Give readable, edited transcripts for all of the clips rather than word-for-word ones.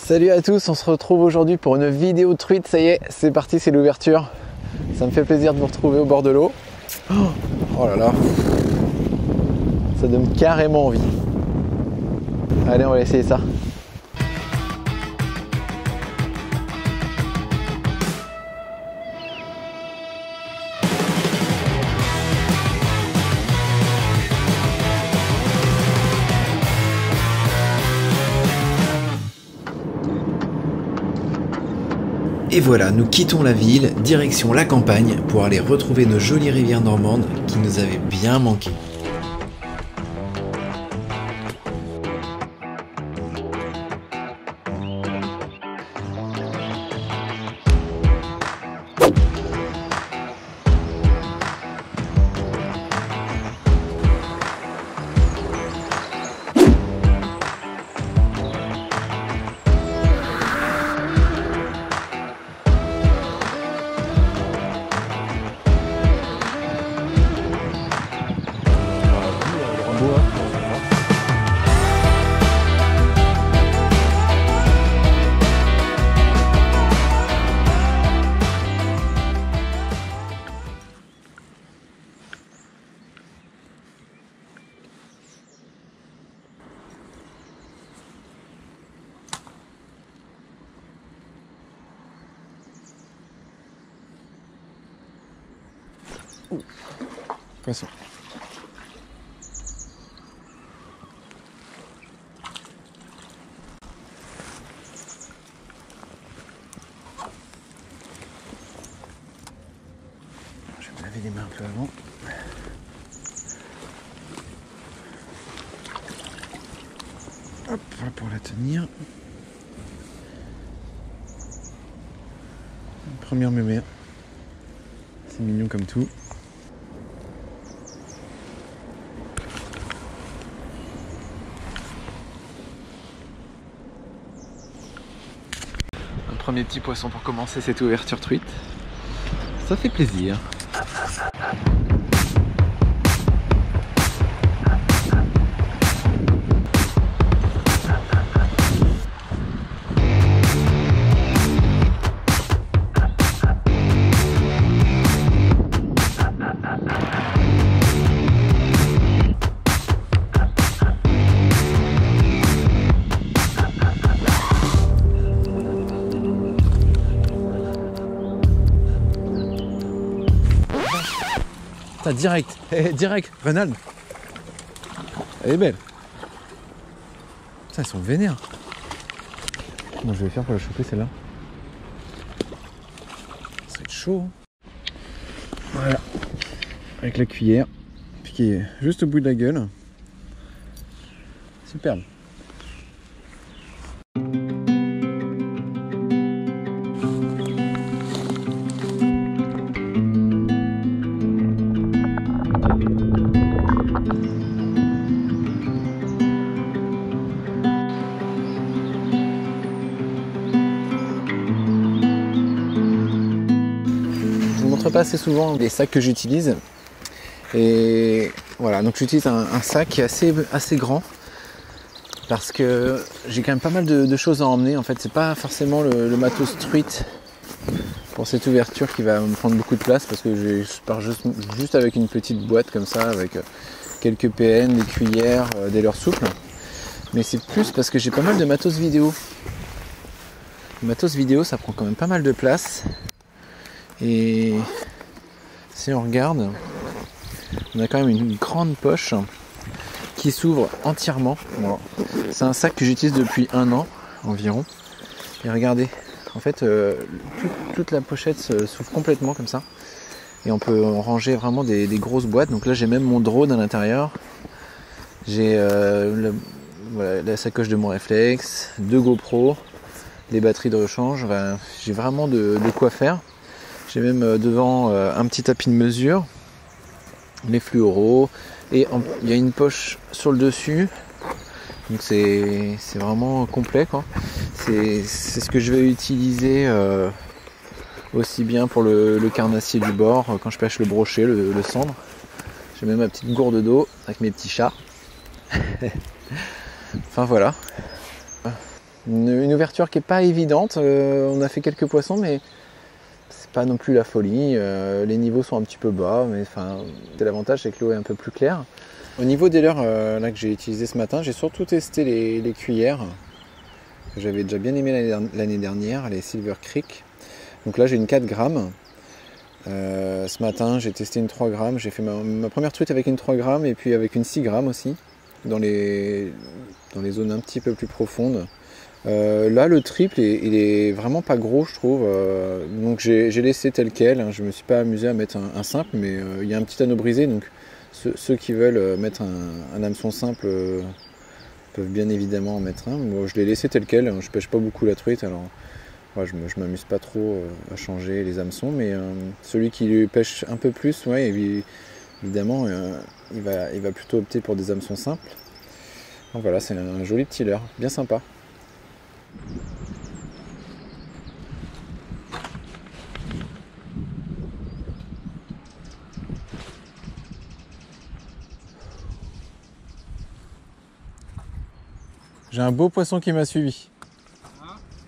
Salut à tous, on se retrouve aujourd'hui pour une vidéo de truite. Ça y est, c'est parti, c'est l'ouverture. Ça me fait plaisir de vous retrouver au bord de l'eau. Oh là là, ça donne carrément envie. Allez, on va essayer ça. Et voilà, nous quittons la ville, direction la campagne, pour aller retrouver nos jolies rivières normandes qui nous avaient bien manqué. Poisson. Je vais me laver les mains un peu avant. Hop, voilà pour la tenir. Une première mémère. C'est mignon comme tout. Premier petit poisson pour commencer cette ouverture truite. Ça fait plaisir. Direct, direct, Renald. Elle est belle. Putain, elles sont vénères. Comment je vais faire pour la choper celle-là? Ça va être chaud. Voilà. Avec la cuillère. Piqué juste au bout de la gueule. Superbe. Pas assez souvent les sacs que j'utilise, et voilà, donc j'utilise un sac qui est assez grand parce que j'ai quand même pas mal de choses à emmener. En fait, c'est pas forcément le matos truite pour cette ouverture qui va me prendre beaucoup de place, parce que je pars juste avec une petite boîte comme ça, avec quelques PN, des cuillères, des leurres souples, mais c'est plus parce que j'ai pas mal de matos vidéo. Le matos vidéo, ça prend quand même pas mal de place. Et si on regarde, on a quand même une grande poche qui s'ouvre entièrement. Bon, c'est un sac que j'utilise depuis 1 an environ. Et regardez, en fait, toute la pochette s'ouvre complètement comme ça. Et on peut en ranger vraiment des grosses boîtes. Donc là, j'ai même mon drone à l'intérieur. J'ai voilà, la sacoche de mon réflexe, 2 GoPro, les batteries de rechange. Enfin, j'ai vraiment de quoi faire. J'ai même devant un petit tapis de mesure, les fluoros, et il y a une poche sur le dessus, donc c'est vraiment complet, quoi. C'est ce que je vais utiliser aussi bien pour le carnassier du bord, quand je pêche le brochet, le cendre. J'ai même ma petite gourde d'eau avec mes petits chats. Enfin voilà. Une ouverture qui n'est pas évidente. On a fait quelques poissons, mais c'est pas non plus la folie. Les niveaux sont un petit peu bas, mais enfin, l'avantage c'est que l'eau est un peu plus claire. Au niveau des leurres là, que j'ai utilisé ce matin, j'ai surtout testé les cuillères que j'avais déjà bien aimé l'année dernière, les Silver Creek. Donc là j'ai une 4 grammes. Ce matin j'ai testé une 3 grammes. J'ai fait ma première truite avec une 3 grammes et puis avec une 6 grammes aussi, dans les zones un petit peu plus profondes. Là le triple il est vraiment pas gros, je trouve, donc j'ai laissé tel quel, hein. Je me suis pas amusé à mettre un simple, mais il y a un petit anneau brisé, donc ceux qui veulent mettre un hameçon simple peuvent bien évidemment en mettre un. Moi je l'ai laissé tel quel, hein. Je pêche pas beaucoup la truite, alors ouais, je m'amuse pas trop à changer les hameçons, mais celui qui pêche un peu plus, ouais, évidemment il va plutôt opter pour des hameçons simples. Donc voilà, c'est un joli petit leurre, bien sympa. J'ai un beau poisson qui m'a suivi.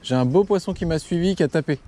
J'ai un beau poisson qui m'a suivi, qui a tapé.